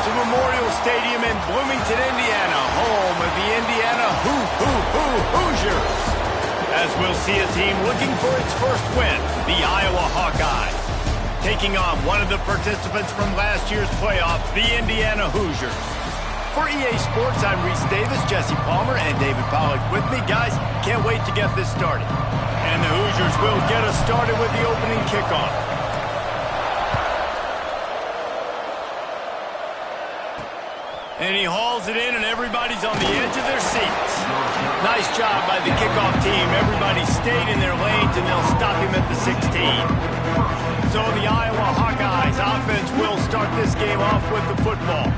to Memorial Stadium in Bloomington, Indiana, home of the Indiana Hoosiers. As we'll see a team looking for its first win, the Iowa Hawkeyes, taking on one of the participants from last year's playoff, the Indiana Hoosiers. For EA Sports, I'm Reese Davis, Jesse Palmer, and David Pollack with me. Guys, can't wait to get this started. And the Hoosiers will get us started with the opening kickoff. And he hauls it in, and everybody's on the edge of their seats. Nice job by the kickoff team. Everybody stayed in their lanes, and they'll stop him at the 16. So the Iowa Hawkeyes offense will start this game off with the football.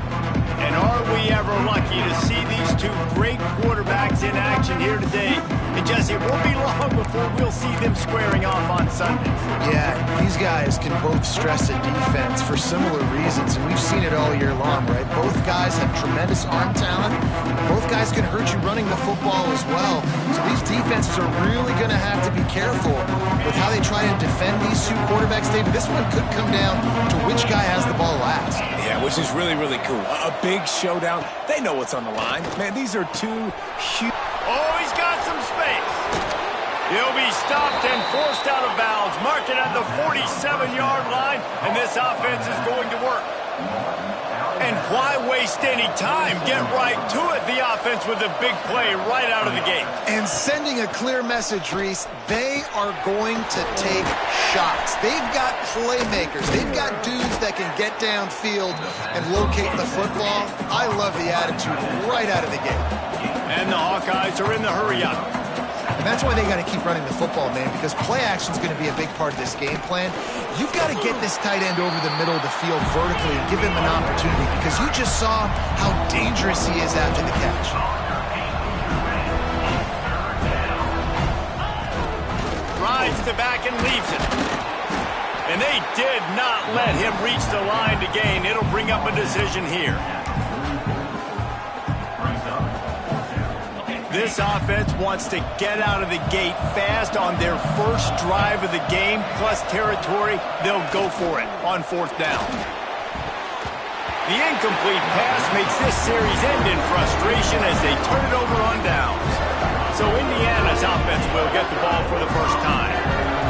And are we ever lucky to see these two great quarterbacks in action here today? And Jesse, it won't be long before we'll see them squaring off on Sundays. Yeah, these guys can both stress a defense for similar reasons, and we've seen it all year long, right? Both guys have tremendous arm talent. Both guys can hurt you running the football as well. So these defenses are really going to have to be careful with how they try and defend these two quarterbacks. David, this one could come down to which guy has the ball last. Yeah, which is really, really cool. A big showdown. They know what's on the line. Man, these are two huge... Oh, he's got some space. He'll be stopped and forced out of bounds. Marked it at the 47-yard line, and this offense is going to work. And why waste any time? Get right to it, the offense, with a big play right out of the gate. And sending a clear message, Reese, they are going to take shots. They've got playmakers. They've got dudes that can get downfield and locate the football. I love the attitude right out of the gate. And the Hawkeyes are in the hurry-up. And that's why they got to keep running the football, man, because play action is going to be a big part of this game plan. You've got to get this tight end over the middle of the field vertically and give him an opportunity, because you just saw how dangerous he is after the catch. Rides the back and leaves it. And they did not let him reach the line to gain. It'll bring up a decision here. This offense wants to get out of the gate fast on their first drive of the game, plus territory. They'll go for it on fourth down. The incomplete pass makes this series end in frustration as they turn it over on downs. So Indiana's offense will get the ball for the first time.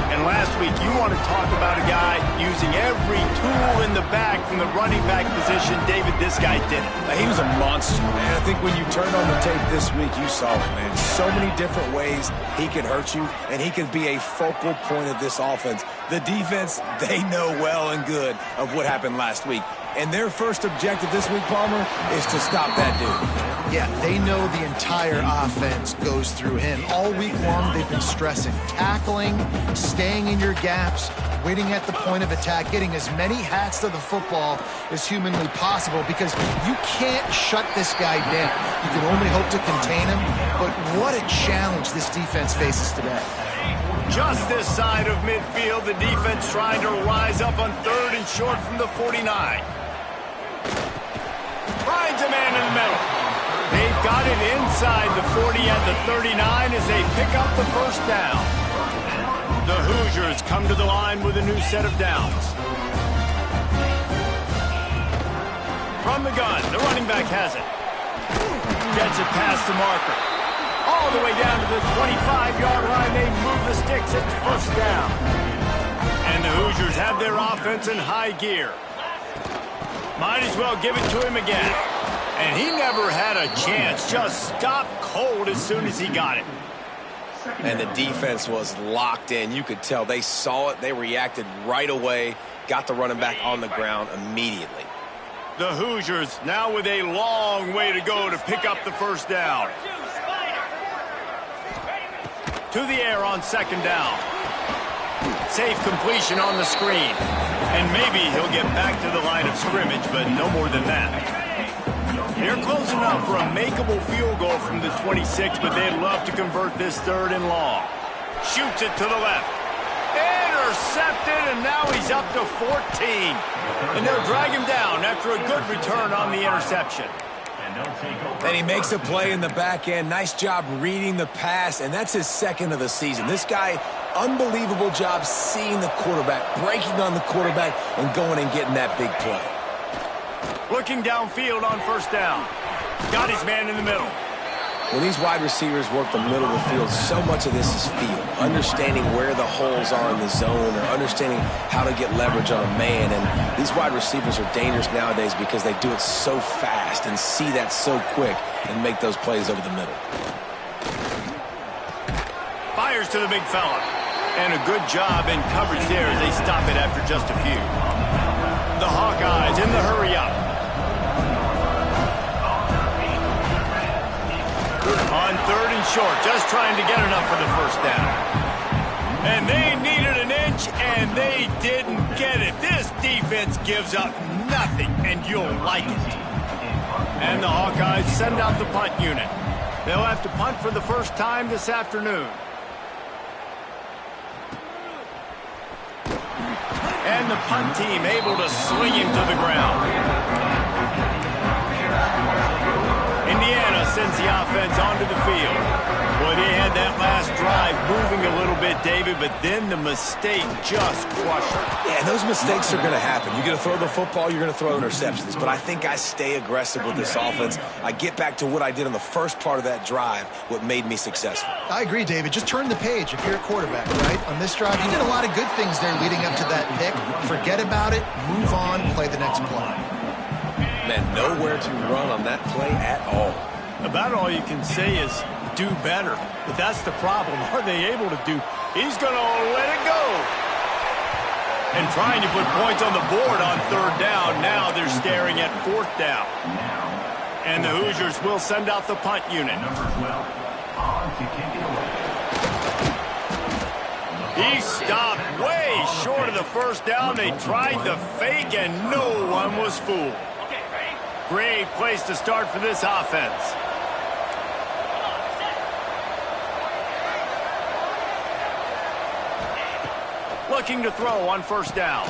And last week, you want to talk about a guy using every tool in the bag from the running back position. David, this guy did it. He was a monster, man. I think when you turned on the tape this week, you saw it, man. So many different ways he could hurt you, and he could be a focal point of this offense. The defense, they know well and good of what happened last week. And their first objective this week, Palmer, is to stop that dude. Yeah, they know the entire offense goes through him. All week long, they've been stressing tackling, staying in your gaps, waiting at the point of attack, getting as many hats to the football as humanly possible, because you can't shut this guy down. You can only hope to contain him, but what a challenge this defense faces today. Just this side of midfield, the defense trying to rise up on third and short from the 49. Finds a man in the middle. They've got it inside the 40 at the 39 as they pick up the first down. The Hoosiers come to the line with a new set of downs. From the gun, the running back has it. Gets it past the marker. All the way down to the 25-yard line. They move the sticks. It's first down. And the Hoosiers have their offense in high gear. Might as well give it to him again. And he never had a chance. Just stopped cold as soon as he got it. And the defense was locked in. You could tell they saw it. They reacted right away. Got the running back on the ground immediately. The Hoosiers now with a long way to go to pick up the first down. To the air on second down. Safe completion on the screen. And maybe he'll get back to the line of scrimmage, but no more than that. They're close enough for a makeable field goal from the 26, but they'd love to convert this third and long. Shoots it to the left. Intercepted, and now he's up to 14. And they'll drag him down after a good return on the interception. And he makes a play in the back end. Nice job reading the pass, and that's his second of the season. This guy, unbelievable job seeing the quarterback, breaking on the quarterback, and going and getting that big play. Looking downfield on first down. Got his man in the middle. When these wide receivers work the middle of the field, so much of this is feel. Understanding where the holes are in the zone or understanding how to get leverage on a man. And these wide receivers are dangerous nowadays because they do it so fast and see that so quick and make those plays over the middle. Fires to the big fella. And a good job in coverage there as they stop it after just a few. The Hawkeyes in the hurry-up. On 3rd and short, just trying to get enough for the first down. And they needed an inch, and they didn't get it. This defense gives up nothing, and you'll like it. And the Hawkeyes send out the punt unit. They'll have to punt for the first time this afternoon. And the punt team able to swing him to the ground. Indiana sends the offense onto the field. Boy, they had that last drive moving a little bit, David, but then the mistake just crushed them. Yeah, and those mistakes are going to happen. You're going to throw the football, you're going to throw interceptions. But I think I stay aggressive with this offense. I get back to what I did on the first part of that drive, what made me successful. I agree, David. Just turn the page if you're a quarterback, right? On this drive, you did a lot of good things there leading up to that pick. Forget about it, move on, play the next play. Man, nowhere to run on that play at all. About all you can say is do better. But that's the problem. Are they able to do? He's going to let it go. And trying to put points on the board on 3rd down. Now they're staring at 4th down. And the Hoosiers will send out the punt unit. He stopped way short of the first down. They tried the fake, and no one was fooled. Great place to start for this offense. Looking to throw on first down.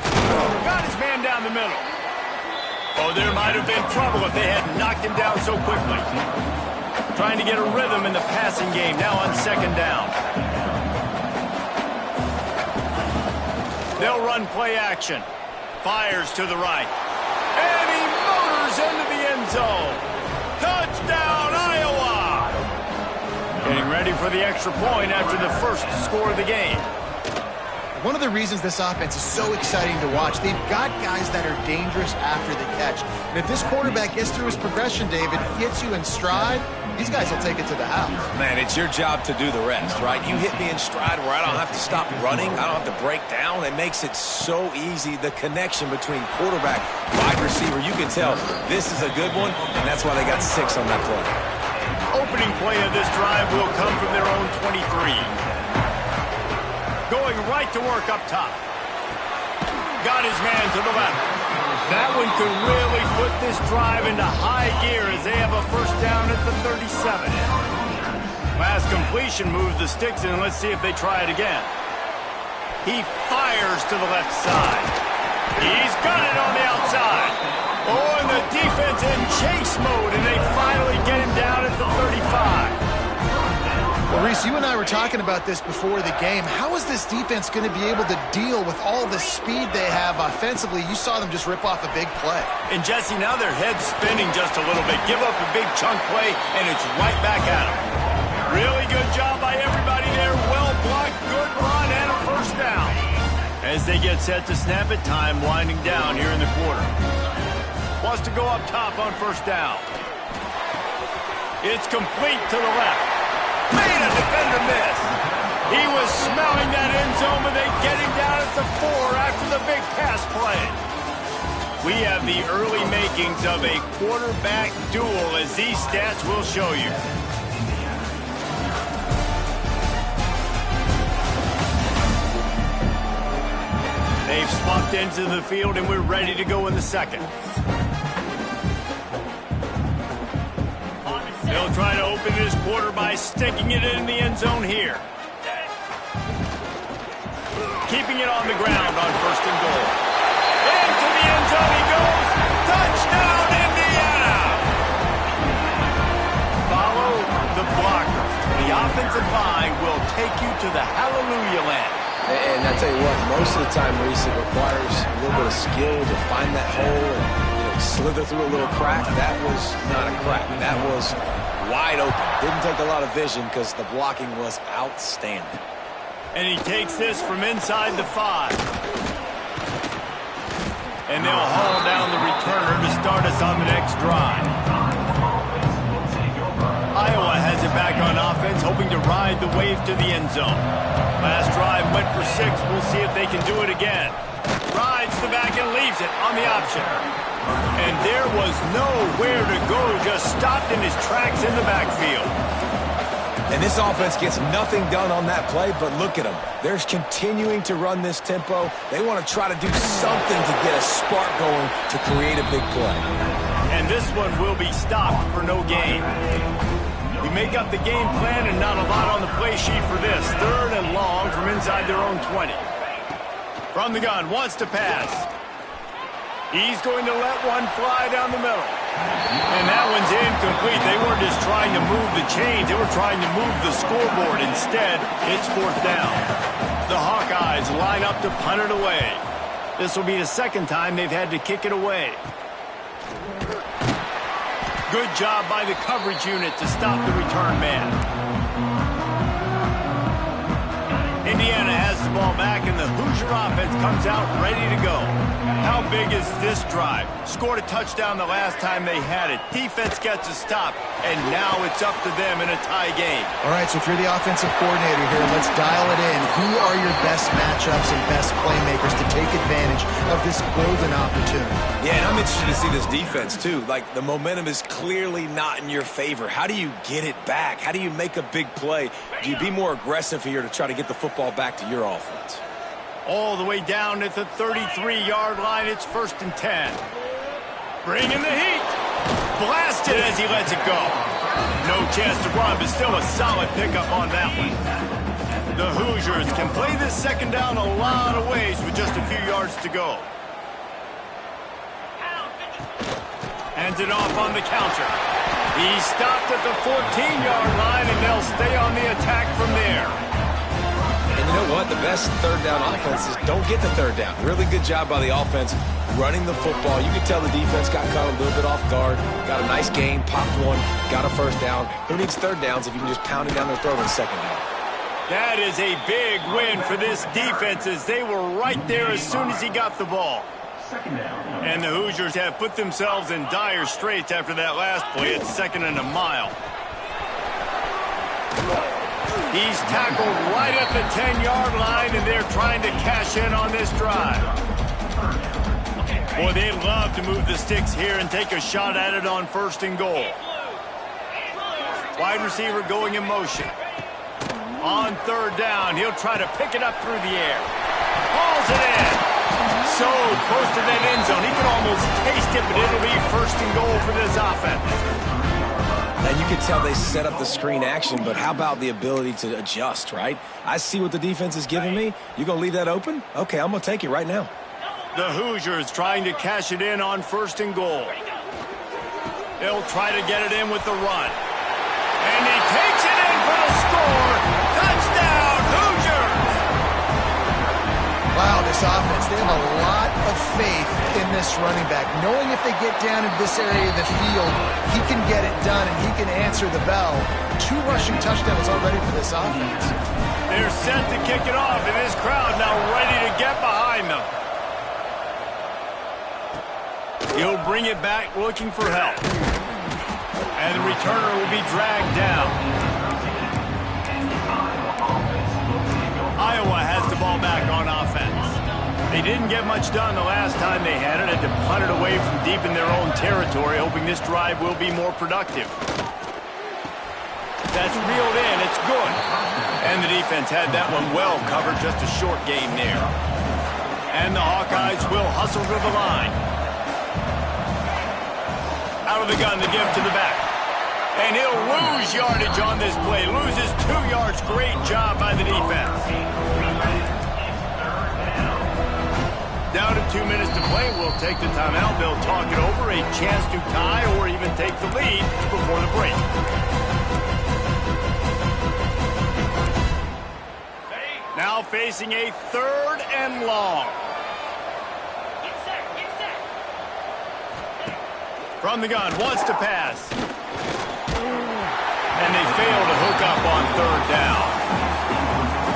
Got his man down the middle. Oh, there might have been trouble if they hadn't knocked him down so quickly. Trying to get a rhythm in the passing game now on 2nd down. They'll run play action. Fires to the right. And he motors into the end zone. Touchdown, Iowa! Getting ready for the extra point after the first score of the game. One of the reasons this offense is so exciting to watch, they've got guys that are dangerous after the catch. And if this quarterback gets through his progression, David, hits you in stride, these guys will take it to the house. Man, it's your job to do the rest, right? You hit me in stride where I don't have to stop running. I don't have to break down. It makes it so easy, the connection between quarterback, wide receiver. You can tell this is a good one, and that's why they got 6 on that play. Opening play of this drive will come from their own 23. Going right to work up top. Got his man to the left. That one could really put this drive into high gear as they have a first down at the 37. Last completion moves the sticks in. Let's see if they try it again. He fires to the left side. He's got it on the outside. Oh, and the defense in chase mode, and they finally get him down at the 35. Well, Reese, you and I were talking about this before the game. How is this defense going to be able to deal with all the speed they have offensively? You saw them just rip off a big play. And, Jesse, now their head's spinning just a little bit. Give up a big chunk play, and it's right back at them. Really good job by everybody there. Well blocked, good run, and a first down. As they get set to snap it, time winding down here in the quarter. Wants to go up top on first down. It's complete to the left. Made a defender miss. He was smelling that end zone, but they get him down at the 4 after the big pass play. We have the early makings of a quarterback duel, as these stats will show you. They've swapped into the field, and we're ready to go in the second. They'll try to open this quarter by sticking it in the end zone here. Keeping it on the ground on 1st and goal. Into the end zone he goes. Touchdown, Indiana! Follow the blocker. The offensive line will take you to the hallelujah land. And I tell you what, most of the time, Reese, it requires a little bit of skill to find that hole and slither through a little crack. That was not a crack. That was wide open. Didn't take a lot of vision because the blocking was outstanding. And he takes this from inside the 5. And they'll haul down the returner to start us on the next drive. Iowa has it back on offense, hoping to ride the wave to the end zone. Last drive went for 6. We'll see if they can do it again. Rides the back and leaves it on the option. And there was nowhere to go, just stopped in his tracks in the backfield. And this offense gets nothing done on that play, but look at them. They're continuing to run this tempo. They want to try to do something to get a spark going to create a big play. And this one will be stopped for no gain. We make up the game plan and not a lot on the play sheet for this. 3rd and long from inside their own 20. From the gun, wants to pass. He's going to let one fly down the middle. And that one's incomplete. They weren't just trying to move the chains. They were trying to move the scoreboard. Instead, it's 4th down. The Hawkeyes line up to punt it away. This will be the 2nd time they've had to kick it away. Good job by the coverage unit to stop the return man. Indiana has the ball back, and the Hoosier offense comes out ready to go. How big is this drive? Scored a touchdown the last time they had it. Defense gets a stop, and now it's up to them in a tie game. All right, so if you're the offensive coordinator here, let's dial it in. Who are your best matchups and best playmakers to take advantage of this golden opportunity? Yeah, and I'm interested to see this defense, too. Like, the momentum is clearly not in your favor. How do you get it back? How do you make a big play? Do you be more aggressive here to try to get the football back to your offense? All the way down at the 33-yard line, it's 1st and 10. Bringing the heat. Blasted as he lets it go. No chance to run, but still a solid pickup on that one. The Hoosiers can play this 2nd down a lot of ways with just a few yards to go. Hands it off on the counter. He stopped at the 14-yard line, and they'll stay on the attack from there. And you know what? The best 3rd down offenses don't get the 3rd down. Really good job by the offense running the football. You can tell the defense got caught a little bit off guard. Got a nice gain, popped one, got a 1st down. Who needs 3rd downs if you can just pound it down their throat on 2nd down? That is a big win for this defense as they were right there as soon as he got the ball. And the Hoosiers have put themselves in dire straits after that last play. It's 2nd and a mile. He's tackled right at the 10-yard line, and they're trying to cash in on this drive. Boy, they'd love to move the sticks here and take a shot at it on 1st and goal. Wide receiver going in motion. On 3rd down, he'll try to pick it up through the air. Hauls it in. So close to that end zone. He can almost taste it, but it'll be 1st and goal for this offense. And you can tell they set up the screen action, but how about the ability to adjust, right? I see what the defense is giving me. You going to leave that open? Okay, I'm going to take it right now. The Hoosiers trying to cash it in on 1st and goal. They'll try to get it in with the run. And he takes it in for the score. Touchdown, Hoosiers! Wow, this offense, they have a lot of faith in this running back. Knowing if they get down into this area of the field, he can get it done and he can answer the bell. 2 rushing touchdowns already for this offense. They're set to kick it off, and this crowd now ready to get behind them. He'll bring it back looking for help. And the returner will be dragged down. Iowa has the ball back on offense. They didn't get much done the last time they had it. Had to punt it away from deep in their own territory, hoping this drive will be more productive. That's reeled in. It's good. And the defense had that one well covered. Just a short game there. And the Hawkeyes will hustle to the line. Out of the gun, the give to the back. And he'll lose yardage on this play. Loses 2 yards. Great job by the defense. Down to 2 minutes to play. We'll take the timeout. They'll talk it over. A chance to tie or even take the lead before the break. Now facing a 3rd and long. From the gun, wants to pass. And they fail to hook up on third down.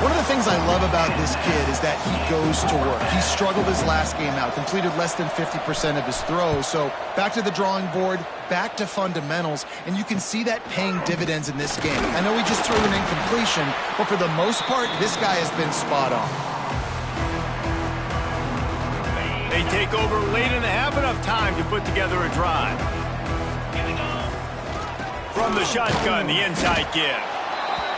One of the things I love about this kid is that he goes to work. He struggled his last game out, completed less than 50% of his throws. So back to the drawing board, back to fundamentals, and you can see that paying dividends in this game. I know he just threw an incompletion, but for the most part, this guy has been spot on. They take over late in the half, enough time to put together a drive. From the shotgun, the inside give.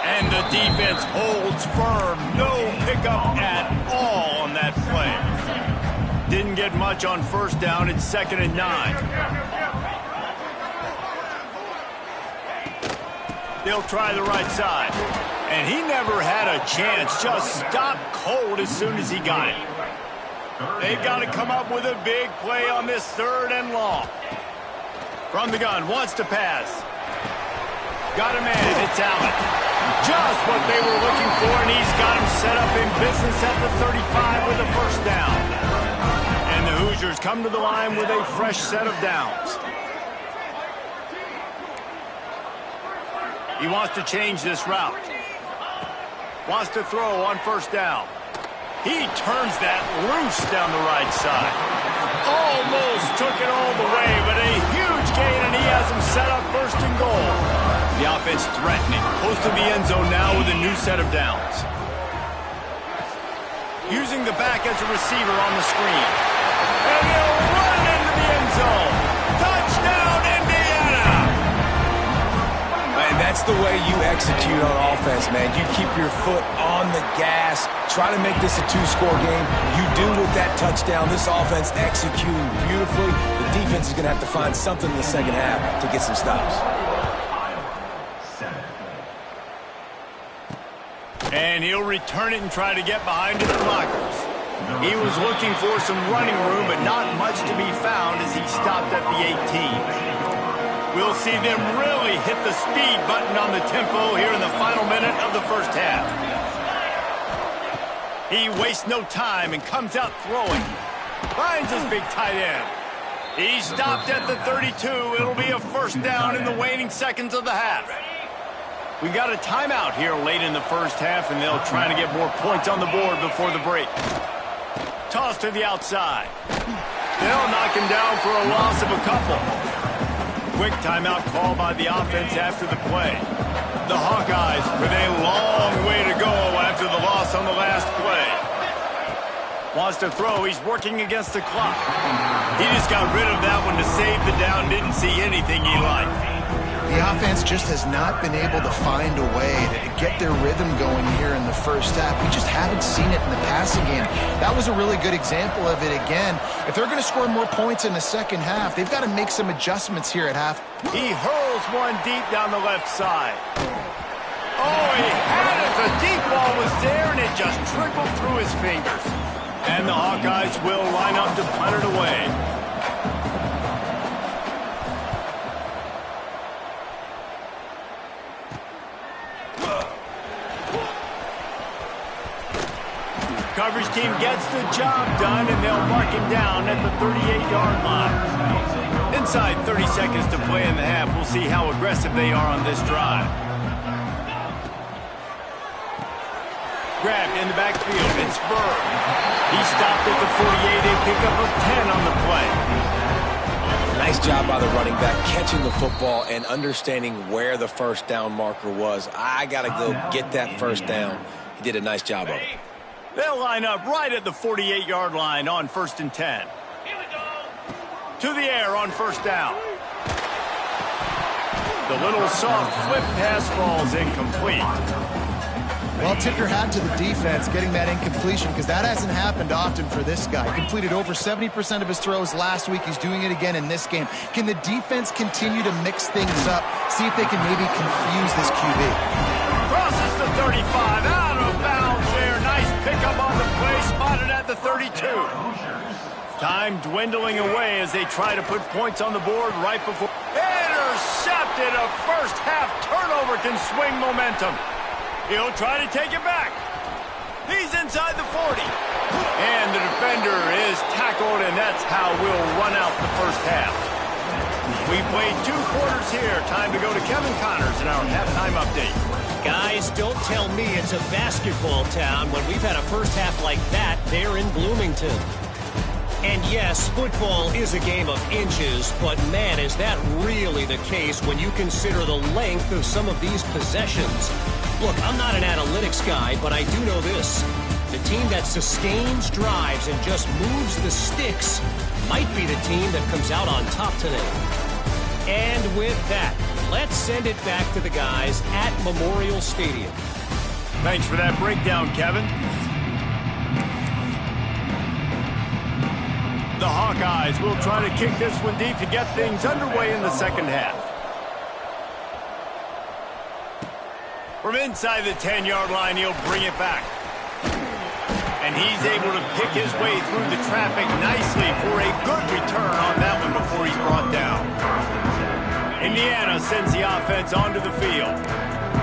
And the defense holds firm. No pickup at all on that play. Didn't get much on first down. It's 2nd and 9. They'll try the right side. And he never had a chance. Just stopped cold as soon as he got it. They've got to come up with a big play on this 3rd and long. From the gun, wants to pass. Got a man, it's Allen. Just what they were looking for, and he's got him set up in business at the 35 with a first down. And the Hoosiers come to the line with a fresh set of downs. He wants to change this route. Wants to throw on first down. He turns that loose down the right side. Almost took it all the way, but a huge gain, and he has him set up 1st and goal. The offense threatening, close to the end zone now with a new set of downs. Using the back as a receiver on the screen. And he'll run into the end zone. Touchdown, Indiana! And that's the way you execute on offense, man. You keep your foot on the gas. Try to make this a 2-score game. You do with that touchdown. This offense executing beautifully. The defense is going to have to find something in the second half to get some stops. And he'll return it and try to get behind his blockers. He was looking for some running room, but not much to be found as he stopped at the 18. We'll see them really hit the speed button on the tempo here in the final minute of the first half. He wastes no time and comes out throwing. Finds his big tight end. He stopped at the 32. It'll be a first down in the waning seconds of the half. We got a timeout here late in the first half, and they'll try to get more points on the board before the break. Toss to the outside. They'll knock him down for a loss of a couple. Quick timeout call by the offense after the play. The Hawkeyes with a long way to go after the loss on the last play. Wants to throw. He's working against the clock. He just got rid of that one to save the down. Didn't see anything he liked. The offense just has not been able to find a way to get their rhythm going here in the first half. We just haven't seen it in the passing game. That was a really good example of it again. If they're going to score more points in the second half, they've got to make some adjustments here at half. He hurls one deep down the left side. Oh, he had it. The deep ball was there, and it just trickled through his fingers. And the Hawkeyes will line up to punt it away. Coverage team gets the job done, and they'll mark him down at the 38-yard line. Inside 30 seconds to play in the half. We'll see how aggressive they are on this drive. Grabbed in the backfield. It's Bird. He stopped at the 48, a pickup of 10 on the play. Nice job by the running back, catching the football and understanding where the first down marker was. I got to go get that first down. He did a nice job of it. They'll line up right at the 48-yard line on 1st and 10. To the air on first down. The little soft flip pass falls incomplete. Well, tip your hat to the defense getting that incompletion, because that hasn't happened often for this guy. Completed over 70% of his throws last week. He's doing it again in this game. Can the defense continue to mix things up? See if they can maybe confuse this QB. Crosses the 35, out of bounds there. Nice pickup on the play, spotted at the 32. Time dwindling away as they try to put points on the board right before. Intercepted. A first half turnover can swing momentum. He'll try to take it back. He's inside the 40. And the defender is tackled, and that's how we'll run out the first half. We've played 2 quarters here. Time to go to Kevin Connors in our halftime update. Guys, don't tell me it's a basketball town when we've had a first half like that there in Bloomington. And yes, football is a game of inches, but man, is that really the case when you consider the length of some of these possessions. Look, I'm not an analytics guy, but I do know this. The team that sustains drives and just moves the sticks might be the team that comes out on top today. And with that, let's send it back to the guys at Memorial Stadium. Thanks for that breakdown, Kevin. The Hawkeyes will try to kick this one deep to get things underway in the second half. From inside the 10-yard line, he'll bring it back. And he's able to pick his way through the traffic nicely for a good return on that one before he's brought down. Indiana sends the offense onto the field.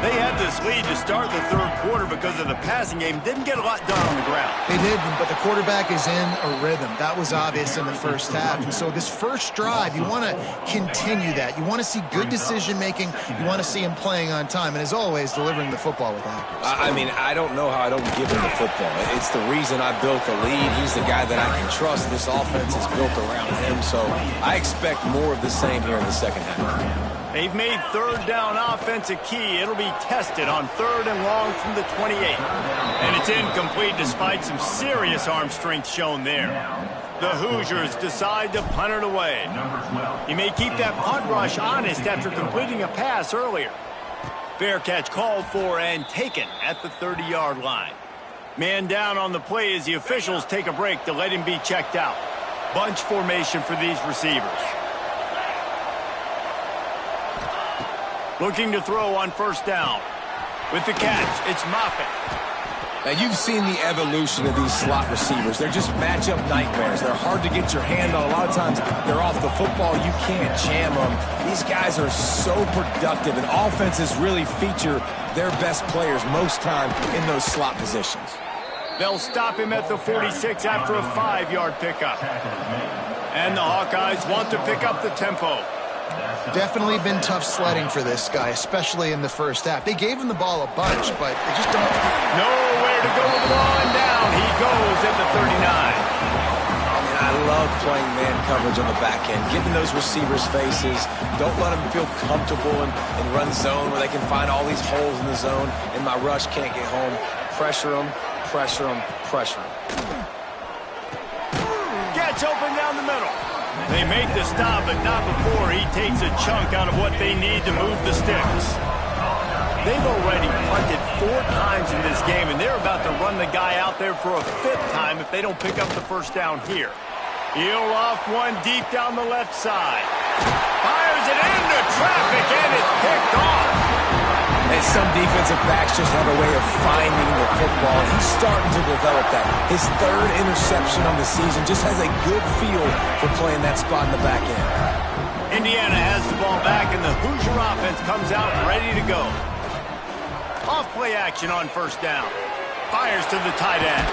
They had this lead to start the third quarter because of the passing game. Didn't get a lot done on the ground. They didn't, but the quarterback is in a rhythm. That was obvious in the first half. And so this first drive, you want to continue that. You want to see good decision-making. You want to see him playing on time. And as always, delivering the football with accuracy. I mean, I don't know how I don't give him the football. It's the reason I built the lead. He's the guy that I can trust. This offense is built around him. So I expect more of the same here in the second half. They've made third down offense a key. It'll be tested on 3rd and long from the 28. And it's incomplete despite some serious arm strength shown there. The Hoosiers decide to punt it away. He may keep that punt rush honest after completing a pass earlier. Fair catch called for and taken at the 30-yard line. Man down on the play as the officials take a break to let him be checked out. Bunch formation for these receivers. Looking to throw on 1st down. With the catch, it's Moffitt. Now, you've seen the evolution of these slot receivers. They're just matchup nightmares. They're hard to get your hand on. A lot of times, they're off the football. You can't jam them. These guys are so productive, and offenses really feature their best players most time in those slot positions. They'll stop him at the 46 after a 5-yard pickup. And the Hawkeyes want to pick up the tempo. Definitely been tough sledding for this guy, especially in the first half. They gave him the ball a bunch, but they just don't. Nowhere to go with the ball, and down he goes at the 39. And I love playing man coverage on the back end, giving those receivers faces. Don't let them feel comfortable in run zone where they can find all these holes in the zone, and my rush can't get home. Pressure them, pressure them, pressure them. Gets open down the middle. They make the stop, but not before he takes a chunk out of what they need to move the sticks. They've already punted 4 times in this game, and they're about to run the guy out there for a 5th time if they don't pick up the 1st down here. He'll off one deep down the left side. Fires it into traffic, and it's picked off. And some defensive backs just have a way of finding the football. He's starting to develop that. His 3rd interception on the season just has a good feel for playing that spot in the back end. Indiana has the ball back, and the Hoosier offense comes out ready to go. Off-play action on 1st down. Fires to the tight end.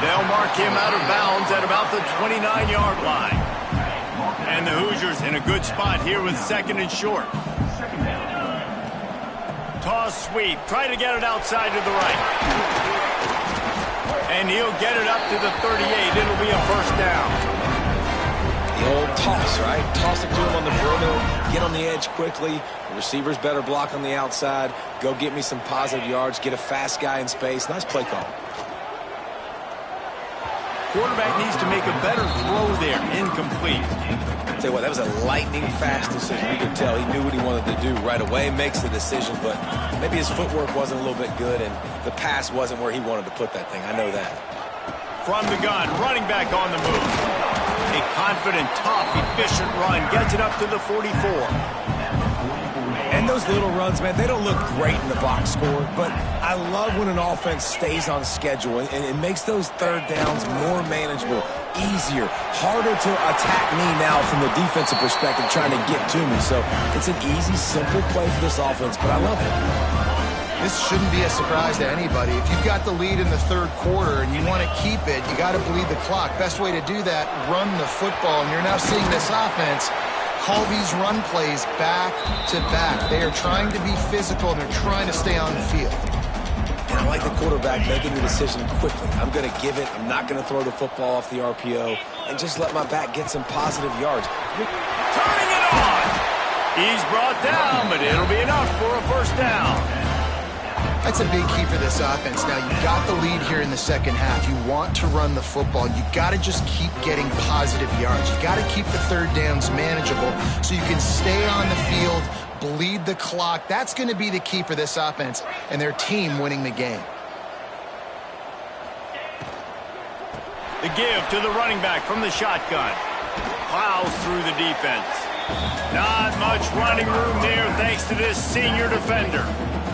They'll mark him out of bounds at about the 29-yard line. And the Hoosiers in a good spot here with 2nd and short. Toss sweep. Try to get it outside to the right. And he'll get it up to the 38. It'll be a 1st down. The old toss, right? Toss it to him on the perimeter. Get on the edge quickly. The receivers better block on the outside. Go get me some positive yards. Get a fast guy in space. Nice play call. Quarterback needs to make a better throw there. Incomplete. I'll tell you what, that was a lightning-fast decision. You could tell he knew what he wanted to do right away. Makes the decision, but maybe his footwork wasn't a little bit good, and the pass wasn't where he wanted to put that thing. I know that. From the gun, running back on the move. A confident, tough, efficient run. Gets it up to the 44. And those little runs, man, they don't look great in the box score, but I love when an offense stays on schedule, and it makes those 3rd downs more manageable, easier, harder to attack me now from the defensive perspective trying to get to me. So it's an easy, simple play for this offense, but I love it. This shouldn't be a surprise to anybody. If you've got the lead in the 3rd quarter and you want to keep it, you got to bleed the clock. Best way to do that, run the football. And you're now seeing this offense call these run plays back to back. They are trying to be physical, and they're trying to stay on the field. And I like the quarterback making the decision quickly. I'm going to give it. I'm not going to throw the football off the RPO and just let my back get some positive yards. Turning it on. He's brought down, but it'll be enough for a first down. That's a big key for this offense. Now, you got the lead here in the second half. You want to run the football. You got to just keep getting positive yards. You got to keep the third downs manageable so you can stay on the field, bleed the clock. That's going to be the key for this offense and their team winning the game. The give to the running back from the shotgun. Plows through the defense. Not much running room there thanks to this senior defender.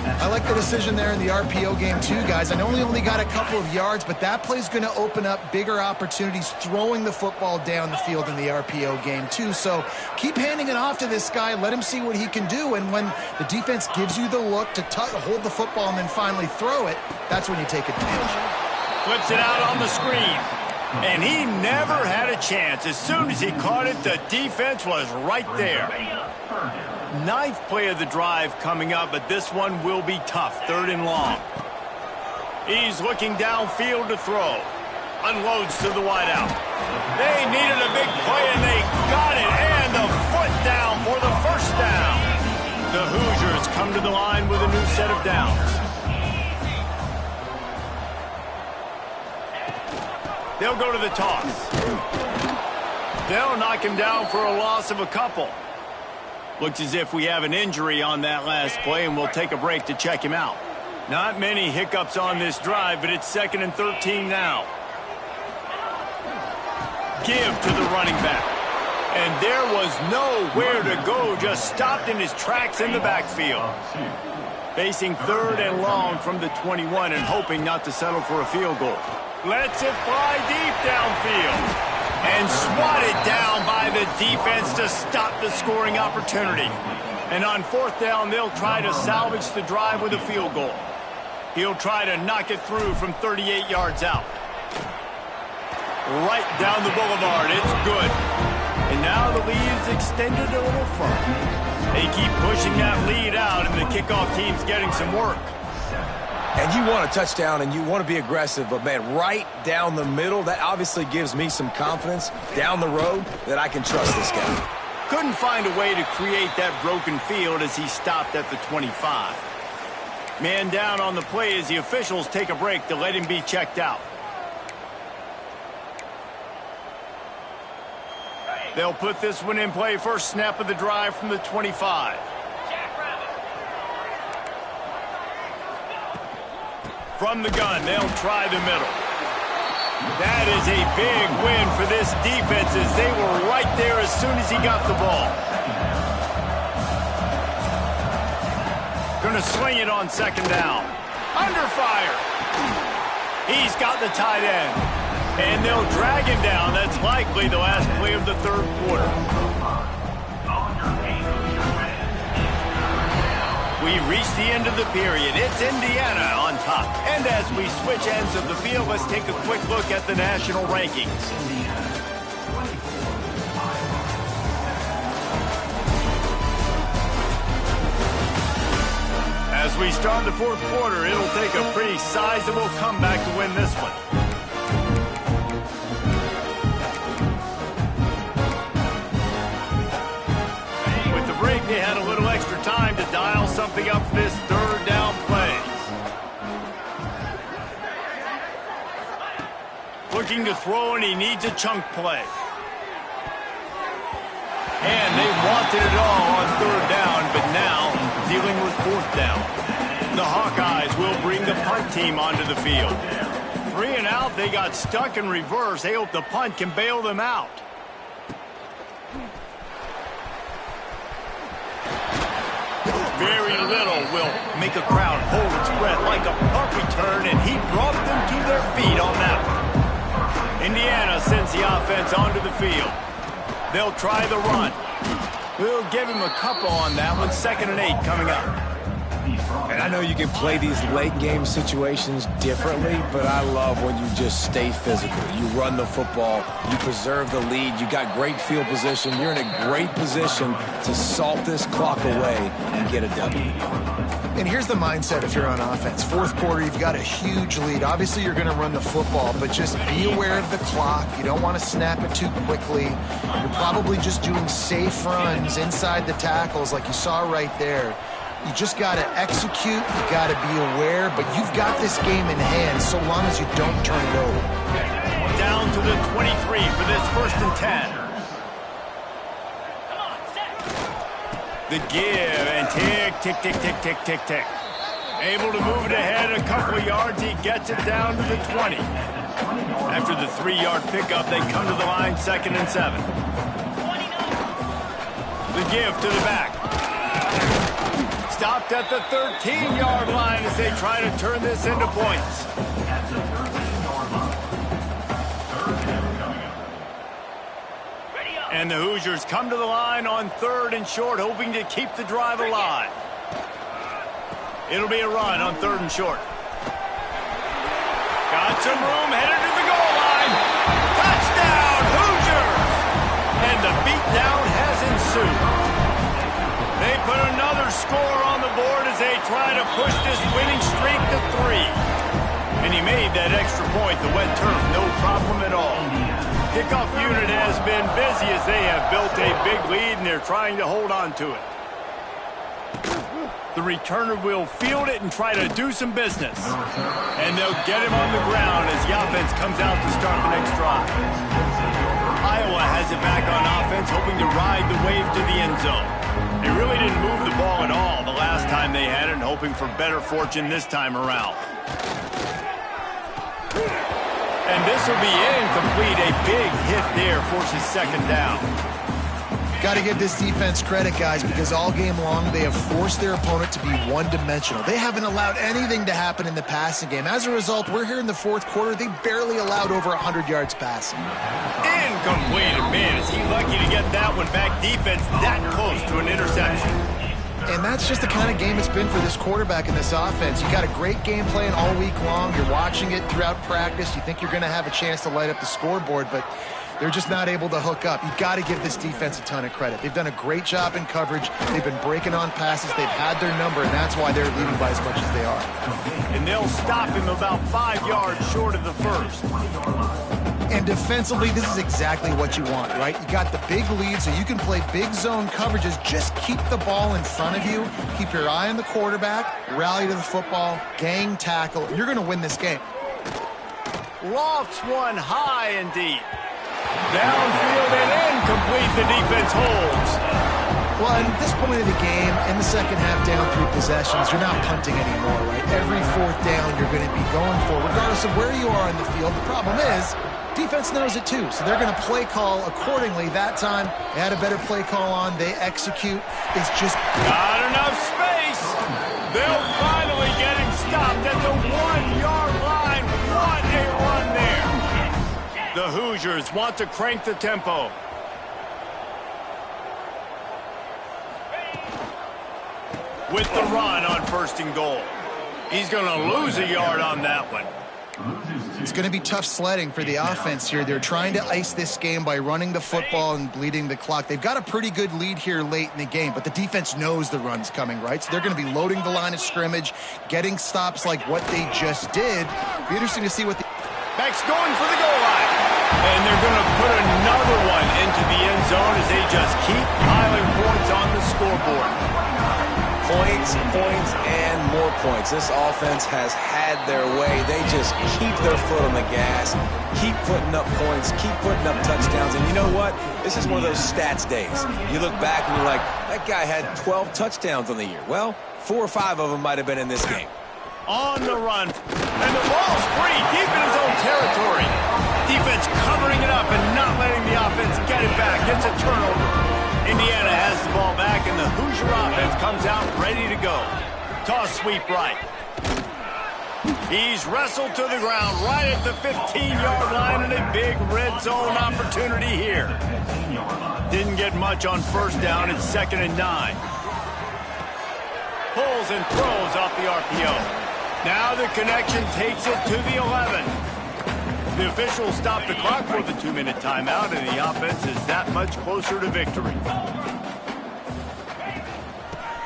I like the decision there in the RPO game too, guys. I know he only got a couple of yards, but that play's going to open up bigger opportunities throwing the football down the field in the RPO game too. So keep handing it off to this guy. Let him see what he can do. And when the defense gives you the look to hold the football and then finally throw it, that's when you take advantage. Flips it out on the screen. And he never had a chance. As soon as he caught it, the defense was right there. Ninth play of the drive coming up, but this one will be tough. 3rd and long. He's looking downfield to throw. Unloads to the wideout. They needed a big play, and they got it. And the foot down for the first down. The Hoosiers come to the line with a new set of downs. They'll go to the toss. They'll knock him down for a loss of a couple. Looks as if we have an injury on that last play, and we'll take a break to check him out. Not many hiccups on this drive, but it's 2nd and 13 now. Give to the running back. And there was nowhere to go, just stopped in his tracks in the backfield. Facing 3rd and long from the 21 and hoping not to settle for a field goal. Lets it fly deep downfield. And swatted down by the defense to stop the scoring opportunity. And on 4th down, they'll try to salvage the drive with a field goal. He'll try to knock it through from 38 yards out. Right down the boulevard. It's good. And now the lead is extended a little further. They keep pushing that lead out, and the kickoff team's getting some work. And you want a touchdown, and you want to be aggressive, but, man, right down the middle, that obviously gives me some confidence down the road that I can trust this guy. Couldn't find a way to create that broken field as he stopped at the 25. Man down on the play as the officials take a break to let him be checked out. They'll put this one in play. First snap of the drive from the 25. From the gun, they'll try the middle. That is a big win for this defense as they were right there as soon as he got the ball. Going to swing it on 2nd down. Under fire. He's got the tight end. And they'll drag him down. That's likely the last play of the 3rd quarter. We've reached the end of the period. It's Indiana on top. And as we switch ends of the field, let's take a quick look at the national rankings. As we start the 4th quarter, it'll take a pretty sizable comeback to win this one. With the break, they had a little extra time to dial something up for this 3rd down play. Looking to throw, and he needs a chunk play. And they wanted it all on 3rd down, but now dealing with 4th down. The Hawkeyes will bring the punt team onto the field. 3 and out, they got stuck in reverse. They hope the punt can bail them out. Very little will make a crowd hold its breath like a punt return, and he brought them to their feet on that one. Indiana sends the offense onto the field. They'll try the run. We'll give him a couple on that one. 2nd and 8 coming up. And I know you can play these late game situations differently, but I love when you just stay physical. You run the football, you preserve the lead, you got great field position, you're in a great position to salt this clock away and get a W. And here's the mindset if you're on offense. Fourth quarter, you've got a huge lead. Obviously, you're going to run the football, but just be aware of the clock. You don't want to snap it too quickly. You're probably just doing safe runs inside the tackles like you saw right there. You just got to execute. You got to be aware, but you've got this game in hand so long as you don't turn it over. Down to the 23 for this 1st and 10. The give and tick, tick, tick, tick, tick, tick, tick. Able to move it ahead a couple of yards. He gets it down to the 20. After the 3-yard pickup, they come to the line 2nd and 7. The give to the back. Stopped at the 13-yard line as they try to turn this into points. And the Hoosiers come to the line on 3rd and short, hoping to keep the drive alive. It'll be a run on 3rd and short. Got some room, headed to the goal line. Touchdown, Hoosiers! And the beatdown has ensued. They put another score on the board as they try to push this winning streak to 3. And he made that extra point, the wet turf, no problem at all. Kickoff unit has been busy as they have built a big lead and they're trying to hold on to it. The returner will field it and try to do some business. And they'll get him on the ground as the offense comes out to start the next drive. Iowa has it back on offense, hoping to ride the wave to the end zone. They really didn't move the ball at all the last time they had it, and hoping for better fortune this time around. And this will be incomplete. A big hit there forces 2nd down. Got to give this defense credit, guys, because all game long they have forced their opponent to be one-dimensional. They haven't allowed anything to happen in the passing game. As a result, we're here in the 4th quarter. They barely allowed over 100 yards passing. Incomplete. Man, is he lucky to get that one back. Defense that close to an interception. And that's just the kind of game it's been for this quarterback in this offense. You got a great game plan all week long. You're watching it throughout practice. You think you're going to have a chance to light up the scoreboard, but they're just not able to hook up. You've got to give this defense a ton of credit. They've done a great job in coverage. They've been breaking on passes. They've had their number, and that's why they're leading by as much as they are. And they'll stop him about 5 yards short of the 1st. And defensively, this is exactly what you want, right? You got the big lead, so you can play big zone coverages. Just keep the ball in front of you. Keep your eye on the quarterback. Rally to the football. Gang tackle. You're going to win this game. Lofts one high and deep. Downfield and incomplete. The defense holds. Well, at this point of the game, in the second half, down 3 possessions, you're not punting anymore, right? Every 4th down you're going to be going for, regardless of where you are in the field. The problem is, defense knows it too, so they're going to play call accordingly. That time, they had a better play call on. They execute. It's just not enough space. They'll finally get him stopped at the 1-yard line. What a run there. The Hoosiers want to crank the tempo. With the run on 1st and goal. He's going to lose a yard on that one. It's going to be tough sledding for the offense here. They're trying to ice this game by running the football and bleeding the clock. They've got a pretty good lead here late in the game, but the defense knows the run's coming, right? So they're going to be loading the line of scrimmage, getting stops like what they just did. Be interesting to see what the... Back's going for the goal line. And they're going to put another one into the end zone as they just keep piling points on the scoreboard. Points, points, and more points. This offense has had their way. They just keep their foot on the gas, keep putting up points, keep putting up touchdowns. And you know what? This is one of those stats days. You look back and you're like, that guy had 12 touchdowns on the year. Well, 4 or 5 of them might have been in this game. On the run. And the ball's free deep in his own territory. Defense covering it up and not letting the offense get it back. Gets a turnover. Indiana has the ball back, and the Hoosier offense comes out ready to go. Toss sweep right. He's wrestled to the ground right at the 15-yard line, and a big red zone opportunity here. Didn't get much on 1st down. It's 2nd and 9. Pulled scrambles and throws off the RPO. Now the connection takes it to the 11. The officials stop the clock for the 2-minute timeout, and the offense is that much closer to victory.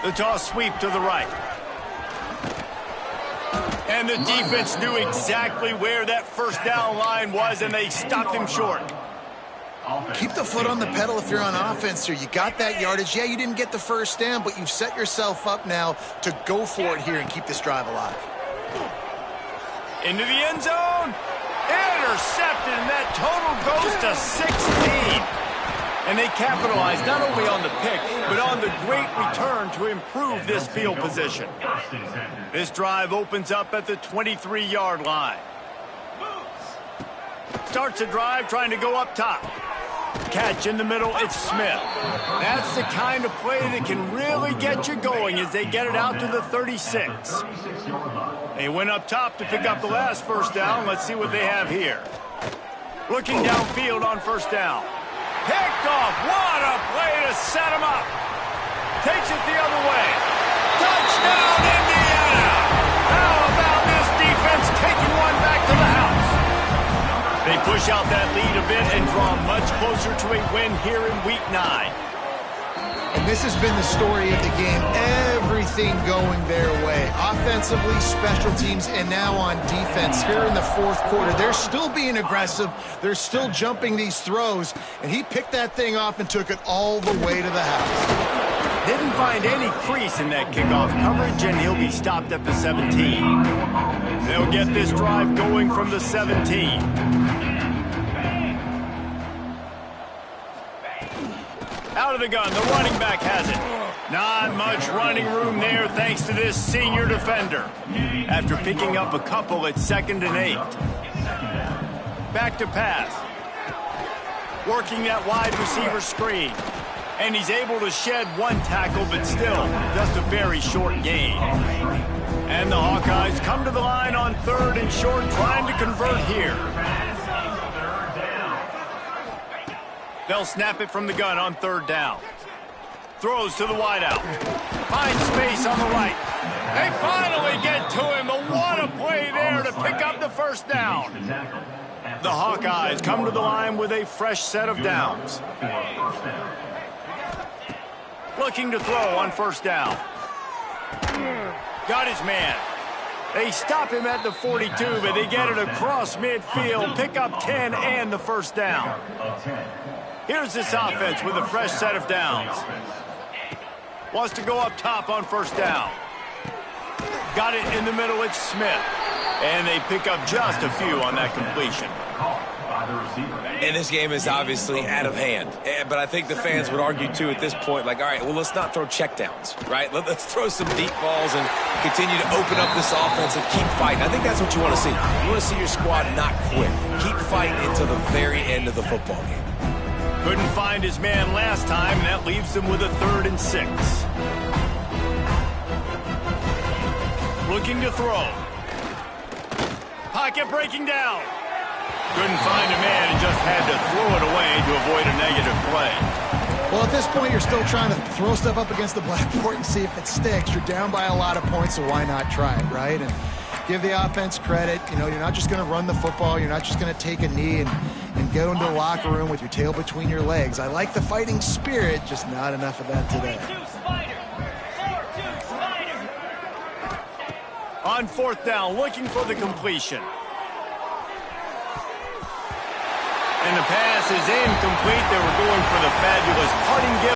The toss sweep to the right. And the defense knew exactly where that first down line was, and they stopped him short. Keep the foot on the pedal if you're on offense here. You got that yardage. Yeah, you didn't get the first down, but you've set yourself up now to go for it here and keep this drive alive. Into the end zone. Intercepted, and that total goes to 16. And they capitalize not only on the pick, but on the great return to improve this field position. This drive opens up at the 23-yard line. Starts a drive trying to go up top. Catch in the middle, it's Smith. That's the kind of play that can really get you going as they get it out to the 36. They went up top to pick up the last first down. Let's see what they have here. Looking downfield on first down. Picked off. What a play to set him up. Takes it the other way. Touchdown, Indiana! How about this defense taking one back to the house? They push out that lead a bit and draw much closer to a win here in Week 9. And this has been the story of the game. Everything going their way. Offensively, special teams, and now on defense here in the fourth quarter. They're still being aggressive. They're still jumping these throws. And he picked that thing off and took it all the way to the house. Didn't find any crease in that kickoff coverage, and he'll be stopped at the 17. They'll get this drive going from the 17. Out of the gun, the running back has it. Not much running room there thanks to this senior defender. After picking up a couple at 2nd and 8. Back to pass. Working that wide receiver screen. And he's able to shed one tackle, but still just a very short gain. And the Hawkeyes come to the line on 3rd and short, trying to convert here. They'll snap it from the gun on 3rd down. Throws to the wideout. Finds space on the right. They finally get to him, but what a play there to pick up the first down. The Hawkeyes come to the line with a fresh set of downs. Looking to throw on 1st down. Got his man. They stop him at the 42, but they get it across midfield, pick up 10 and the first down. Here's this offense with a fresh set of downs. Wants to go up top on 1st down. Got it in the middle, it's Smith. And they pick up just a few on that completion. And this game is obviously out of hand. But I think the fans would argue, too, at this point, like, all right, well, let's not throw checkdowns, right? Let's throw some deep balls and continue to open up this offense and keep fighting. I think that's what you want to see. You want to see your squad not quit. Keep fighting until the very end of the football game. Couldn't find his man last time, and that leaves him with a 3rd and 6. Looking to throw. Pocket breaking down. Couldn't find a man and just had to throw it away to avoid a negative play. Well, at this point, you're still trying to throw stuff up against the blackboard and see if it sticks. You're down by a lot of points, so why not try it, right? And give the offense credit. You know, you're not just going to run the football. You're not just going to take a knee and go into the locker room with your tail between your legs. I like the fighting spirit, just not enough of that today. On 4th down, looking for the completion. And the pass is incomplete. They were going for the fabulous parting gift.